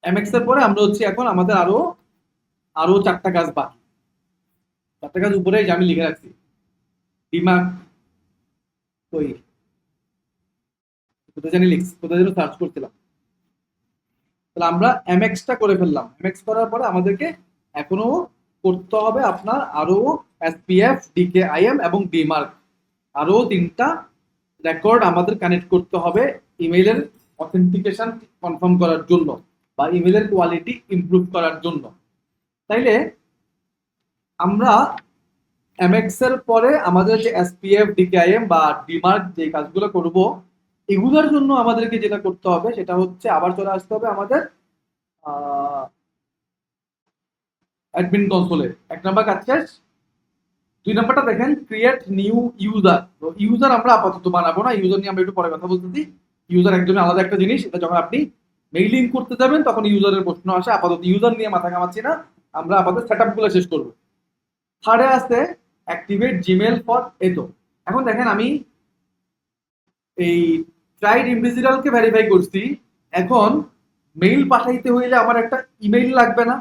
MX এর পরে আমরা হচ্ছে এখন আমাদের আরো আরো 4টা কাজ বাকি। 4টা কাজ উপরে যে আমি লিখে রাখছি। ডিমার্ক কই, কোথায় জানি লিখছি, কোথায় যেন সার্চ করছিলাম। তাহলে আমরা এমএক্সটা করে ফেললাম। এমএক্স করার পরে আমাদেরকে এখনো করতে হবে আপনার আরো এসপিএফ, ডিকেআইএম এবং ডিমার্ক, আরো 3টা রেকর্ড আমাদের কানেক্ট করতে হবে ইমেইলের অথেন্টিকেশন কনফার্ম করার জন্য বা ইমেইলের কোয়ালিটি ইমপ্রুভ করার জন্য। তাইলে আমরা এমএক্স এর পরে আমাদের যে এসপিএফ, ডিকেআইএম বা ডিমার্ক যে কাজগুলো করব, এগুলোর জন্য আমাদেরকে যেটা করতে হবে সেটা হচ্ছে আবার চলে আসতে হবে আমাদের অ্যাডমিন কনসোলে। 1 নাম্বার কাজ শেষ। 2 নাম্বারটা দেখেন, ক্রিয়েট নিউ ইউজার। তো ইউজার আমরা আপাতত বানাবো না, ইউজার নিয়ে আমরা একটু পরে কথা বলতেছি। ইউজার একদমই আলাদা একটা জিনিস, এটা যখন আপনি মেইলিং করতে যাবেন তখন ইউজারের প্রশ্ন আসে। আপাতত ইউজার নিয়ে মাথা ঘামাচ্ছি না, আমরা আপাতত সেট গুলো শেষ করবো। থার্ডে আছে অ্যাক্টিভেট জিমেল ফর এটো। এখন দেখেন আমি এই ট্রাইড ইনভিজিবলকে ভেরিফাই করছি, এখন মেইল পাঠাইতে হইলে আমার একটা ইমেইল লাগবে না?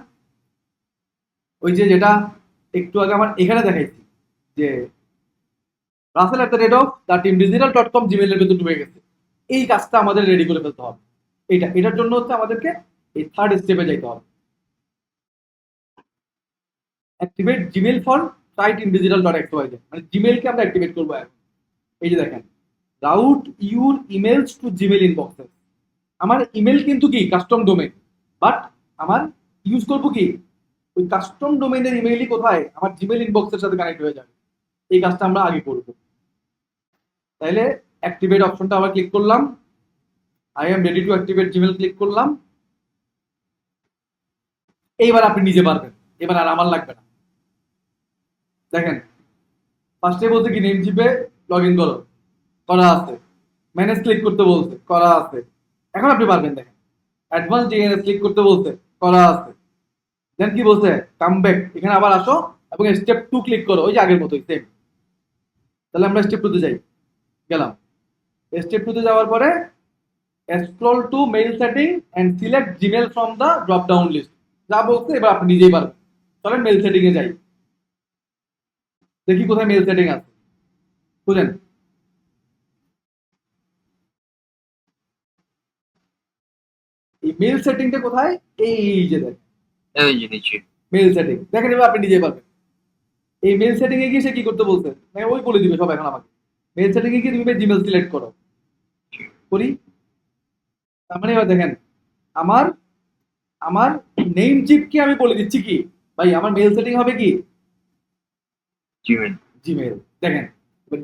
ওই যে যেটা একটু আগে আমার এখানে দেখাইছি যে russell@the@theteamdigital.com জিমেইলের ভেতর ঢুকে গেছে। এই কাজটা আমাদের রেডি করে ফেলতে হবে। এটার জন্য হচ্ছে আমাদেরকে এই থার্ড স্টেপে যাইতে হবে। অ্যাক্টিভেট জিমেইল ফর site-in-digital.xyz, মানে জিমেইলকে আমরা অ্যাক্টিভেট করবো এখন। এই যে দেখেন, route your emails to Gmail inboxes. আমার ইমেল কিন্তু কি কাস্টম ডোমেইন, বাট আমার ইউজ করবো কি ওই কাস্টম ডোমেইনের ইমেইলই কোথায় আমার জিমেইল ইনবক্সের সাথে কানেক্ট হয়ে যাবে। এই কাজটা আমরা আগে করবো। তাইলে অ্যাক্টিভেট অপশনটা আবার ক্লিক করলাম, I am ready to activate Gmail click করলাম। এইবার আপনি নিজে পারবেন, এবার আর আমার লাগবে না। দেখেন ফার্স্টে বলছে কি নেম জিপে লগ ইন করো, করা আছে। ম্যানেজ ক্লিক করতে বলছে, করা আছে। এখন আপনি পারবেন। দেখেন অ্যাডভান্স ডিএনএস ক্লিক করতে বলছে, করা আছে। দেন কি বলছে, কাম ব্যাক, এখানে আবার আসো এবং স্টেপ 2 ক্লিক করো, ওই যে আগের মতোই সেম। তাহলে আমরা স্টেপ 2 তে যাই, গেলাম। স্টেপ 2 তে যাওয়ার পরে scroll to mail setting and select Gmail from the drop down list. যা বলছে এবার আপনি নিজেই পারবেন। চলেন মেইল সেটিং এ যাই, দেখি কোথায় মেইল সেটিং আছে। বুঝলেন, এই মেইল সেটিংটা কোথায়? এই যে দেখেন এই যে নিচে। মেইল সেটিং, দেখেন এবার আপনি নিজেই পারবেন। এই মেইল সেটিং এ গিয়ে সে কি করতে বলছে, মানে ওই বলে দিবে সব এখন আমাকে। মেইল সেটিং এ গিয়ে তুমি জিমেল সিলেক্ট করো, করি। তার মানে এবার দেখেন আমার আমার নেম চিপকে আমি বলে দিচ্ছি কি, ভাই আমার মেইল সেটিং হবে কি জিমেল। জিমেল। দেখেন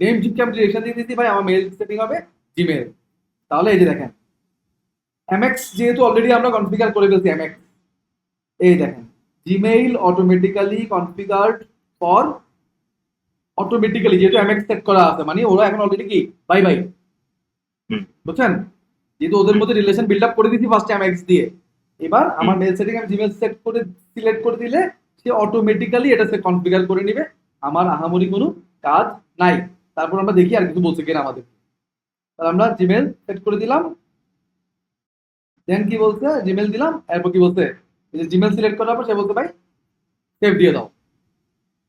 নেম চিপকে আমি ডিরেকশন দিয়ে দিচ্ছি, ভাই আমার মেইল সেটিং হবে জিমেল। তাহলে এই যে দেখেন এমএক্স যেহেতু অলরেডি আমরা কনফিগার করে ফেলছি এমএক্স, এই দেখেন Gmail automatically configured for, automatically যেহেতু এমএক্স সেট করা আছে মানে ওরা এখন অলরেডি কি বাই বাই, বুঝছেন? যেহেতু ওদের মধ্যে রিলেশন বিল্ড আপ করে দিয়েছি ফার্স্টে এমএক্স দিয়ে, এবার আমার মেল সেটিং আমি জিমেল সেট করে সিলেক্ট করে দিলে সে অটোমেটিক্যালি এটা সে কনফিগার করে নিবে। আমার আহামরি কোনো কাজ নাই। তারপর আমরা দেখি আর কিছু বলছে কিনা আমাদের। তাহলে আমরা জিমেল সেট করে দিলাম, দেন কি বলছে, জিমেল দিলাম, এরপর কি বলছে, এই যে জিমেল সিলেক্ট করার পর সে বলছে ভাই সেভ দিয়ে দাও,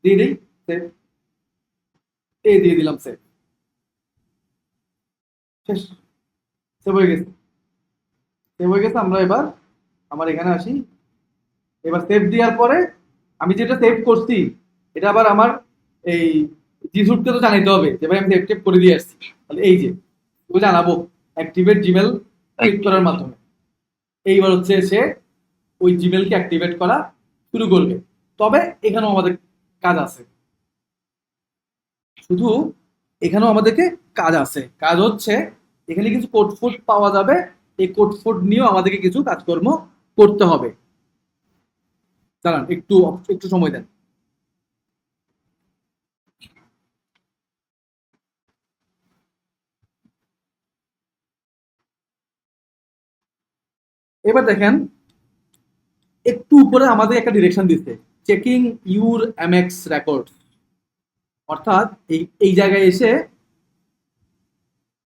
দিয়ে দিই সেভ, এই দিয়ে দিলাম সেভ, শেষ, সেভ হয়ে গেছে। সেভ হয়ে গেছে। আমরা এবার আমার এখানে আসি, এবার সেভ দেওয়ার পরে আমি যেটা সেভ করছি এটা আবার আমার এই জিসুটকে তো জানাইতে হবে যে ভাই আমি সেভ টেভ করে দিয়ে আসছি। তাহলে এই যে ও জানাবো অ্যাক্টিভেট জিমেল ক্লিক করার মাধ্যমে। এইবার হচ্ছে সে ওই জিমেলকে অ্যাক্টিভেট করা শুরু করবে। তবে এখানেও আমাদের কাজ আছে, শুধু এখানেও আমাদেরকে কাজ আছে। কাজ হচ্ছে এখানে কিছু কোড ফোড পাওয়া যাবে, এই কোড ফোড নিয়েও আমাদেরকে কিছু কাজকর্ম করতে হবে। দাঁড়ান একটু একটু সময় দেন। এবার দেখেন একটু উপরে আমাদের একটা ডিরেকশন দিচ্ছে, চেকিং ইউর এমএক্স রেকর্ড। অর্থাৎ এই এই জায়গায় এসে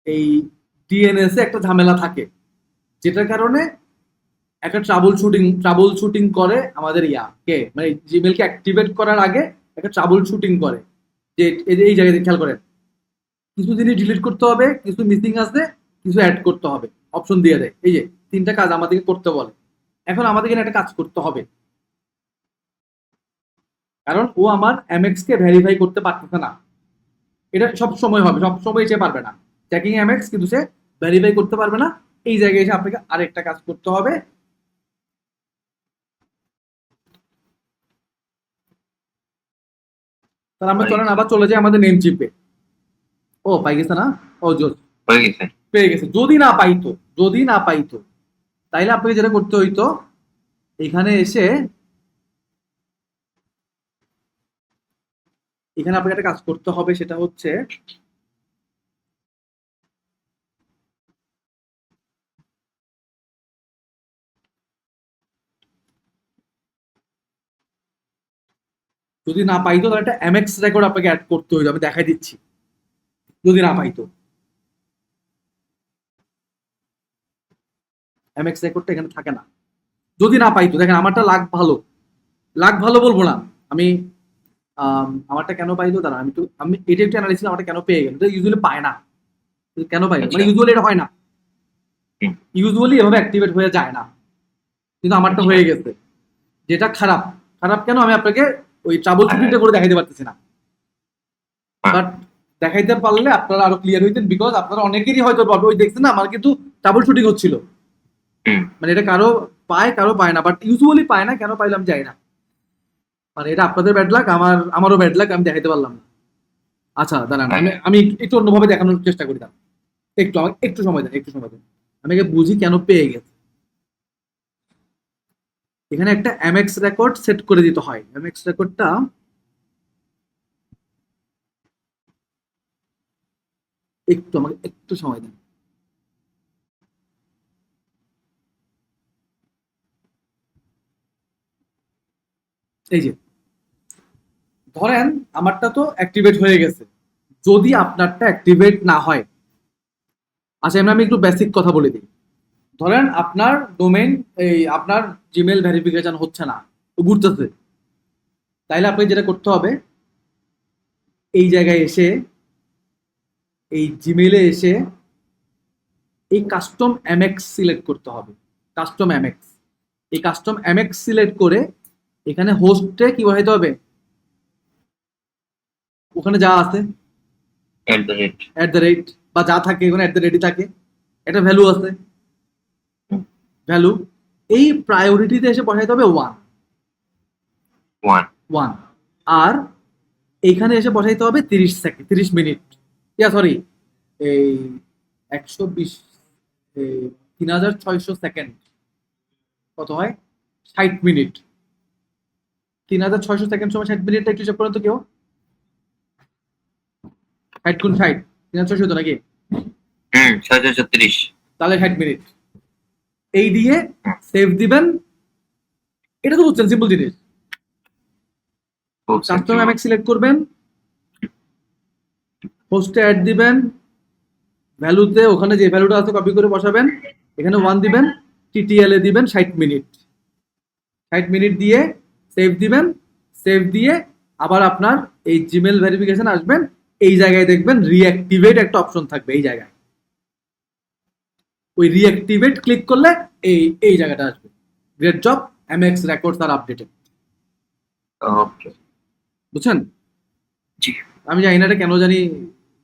এই ডিএনএস এ একটা ঝামেলা থাকে, যেটার কারণে একটা ট্রাবল শুটিং করে আমাদের কে মানে জিমেলকে অ্যাক্টিভেট করার আগে একটা ট্রাবল শুটিং করে যে এই জায়গায় খেয়াল করেন কিছু জিনিস ডিলিট করতে হবে, কিছু মিসিং আছে, কিছু অ্যাড করতে হবে, অপশন দিয়ে দেয়। এই যে তিনটা কাজ আমাদেরকে করতে বলে। এখন আমাদের এখানে একটা কাজ করতে হবে, কারণ ও আমার এমএক্স কে ভেরিফাই করতে পারতেছে না। এটা সব সময় হবে, সব সময় সে পারবে না চেকিং এমএক্স, কিন্তু সে ভেরিফাই করতে পারবে না। এই জায়গায় এসে আপনাকে আরেকটা কাজ করতে হবে। তাহলে আমরা চলেন আবার চলে যাই আমাদের নেম চিপে। ও পাই গেছে না? ও জোস, হয়ে গেছে। পেয়ে গেছে। যদি না পাইতো তাইলে আপনাকে যেটা করতে হইতো, এখানে এসে এখানে আপনাকে একটা কাজ করতে হবে, সেটা হচ্ছে যদি না পাইতো তাহলে একটা এমএক্স রেকর্ড আপনাকে অ্যাড করতে হইতো। আমি দেখাই দিচ্ছি। যদি না পাইতো এমএক্স রেকর্ডটা এখানে থাকে না। যদি না পাইতো, দেখেন আমারটা লাখ ভালো বলবো না আমি। আমারটা কেন পাইতো দাঁড়া, আমি এটা একটু অ্যানালাইসিস আমারটা কেন পেয়ে গেল। ইউজুয়ালি পায় না, কেন পাই না? মানে ইউজুয়ালি এটা হয় না, ইউজুয়ালি এভাবে অ্যাক্টিভেট হয়ে যায় না, কিন্তু আমারটা হয়ে গেছে। যেটা খারাপ কেন আমি আপনাকে ওই ট্রাবল শুটিংটা করে দেখাইতে পারতেছি না, বাট দেখাইতে পারলে আপনারা আরো ক্লিয়ার হইতেন। বিকজ আপনারা অনেকেরই হয়তো ওই দেখছেন না, আমার কিন্তু ট্রাবল শুটিং হচ্ছিল। মানে এটা কারো পায় না, বাট ইউজুয়ালি পায় না। কেন পাইলাম জানি না, মানে এটা আপনাদের ব্যাড লাক, আমারও ব্যাড লাক, আমি দেখাইতে পারলাম না। আচ্ছা দাঁড়ান, আমি একটু অন্যভাবে দেখানোর চেষ্টা করি। দাঁড়ান আমাকে একটু সময় দেন, আমি আগে বুঝি কেন পেয়ে গেছে। এখানে একটা এমএক্স রেকর্ড সেট করে দিতে হয়। এমএক্স রেকর্ডটা আমাকে একটু সময় দেন। এই যে ধরেন আমারটা তো অ্যাক্টিভেট হয়ে গেছে, যদি আপনারটা অ্যাক্টিভেট না হয়। আচ্ছা আমি একটু বেসিক কথা বলে দিই। ধরেন আপনার ডোমেইন, আপনার জিমেল ভেরিফিকেশন হচ্ছে না, ঘুরতেছে। তাইলে আপনি যেটা করতে হবে, এই জায়গায় এসে এই জিমেইলে এসে এই কাস্টম এমএক্স সিলেক্ট করতে হবে। কাস্টম এমএক্স, এই কাস্টম এমএক্স সিলেক্ট করে এখানে হোস্টে কি বসাইতে হবে, ওখানে যা আছে এট দ্য রেট বা যা থাকে ওখানে এট দ্য রেটই থাকে, একটা ভ্যালু আছে, ভ্যালু। এই প্রায়োরিটিতে এসে বসাইতে হবে ওয়ান। আর এইখানে এসে বসাইতে হবে 30 মিনিট, সরি এই 120 3600 সেকেন্ড, কত হয় 60 মিনিট। 3600 সেকেন্ড সময় 60 মিনিটটা একটু হিসাব করেন তো কেউ। 60 গুণ 60, 3600 তো নাকি? 636। তাহলে 60 মিনিট। এই দিয়ে সেভ দিবেন। এটা তো বুঝছেন, সিম্পল জিনিস। কাস্টম এমএক্স সিলেক্ট করবেন, হোস্টে অ্যাড দিবেন, ভ্যালুতে ওখানে যে ভ্যালুটা আছে কপি করে বসাবেন, এখানে 1 দিবেন, টিটিএল এ দিবেন 60 মিনিট। 60 মিনিট দিয়ে সেভ দিবেন। সেভ দিয়ে আবার আপনার এই জিমেল ভেরিফিকেশন আসবেন। এই জায়গায় দেখবেন রিঅ্যাক্টিভেট একটা অপশন থাকবে। এই জায়গায় ওই রিঅ্যাক্টিভেট ক্লিক করলে এই জায়গাটা আসবে। গ্রেট জব, এমএক্স রেকর্ডস আর আপডেটেড। ওকে, বুঝছেন? জি। আমি জানি না এটা কেন জানি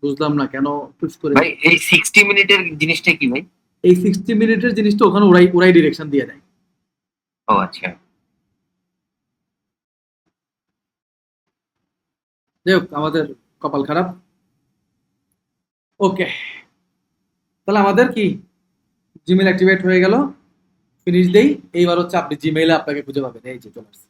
বুঝলাম না কেন পুশ করে। ভাই এই 60 মিনিটের জিনিসটা কি ভাই? এই 60 মিনিটের জিনিসটা ওখানে ওরাই ডিরেকশন দিয়ে দেয়। ও আচ্ছা, যাই হোক, আমাদের কপাল খারাপ। ওকে, তাহলে আমাদের কি জিমেল অ্যাক্টিভেট হয়ে গেল। ফিনিশ দেই। এইবার হচ্ছে আপনি জিমেইলে আপনাকে খুঁজে পাবেন। এই যে চলে আসছে।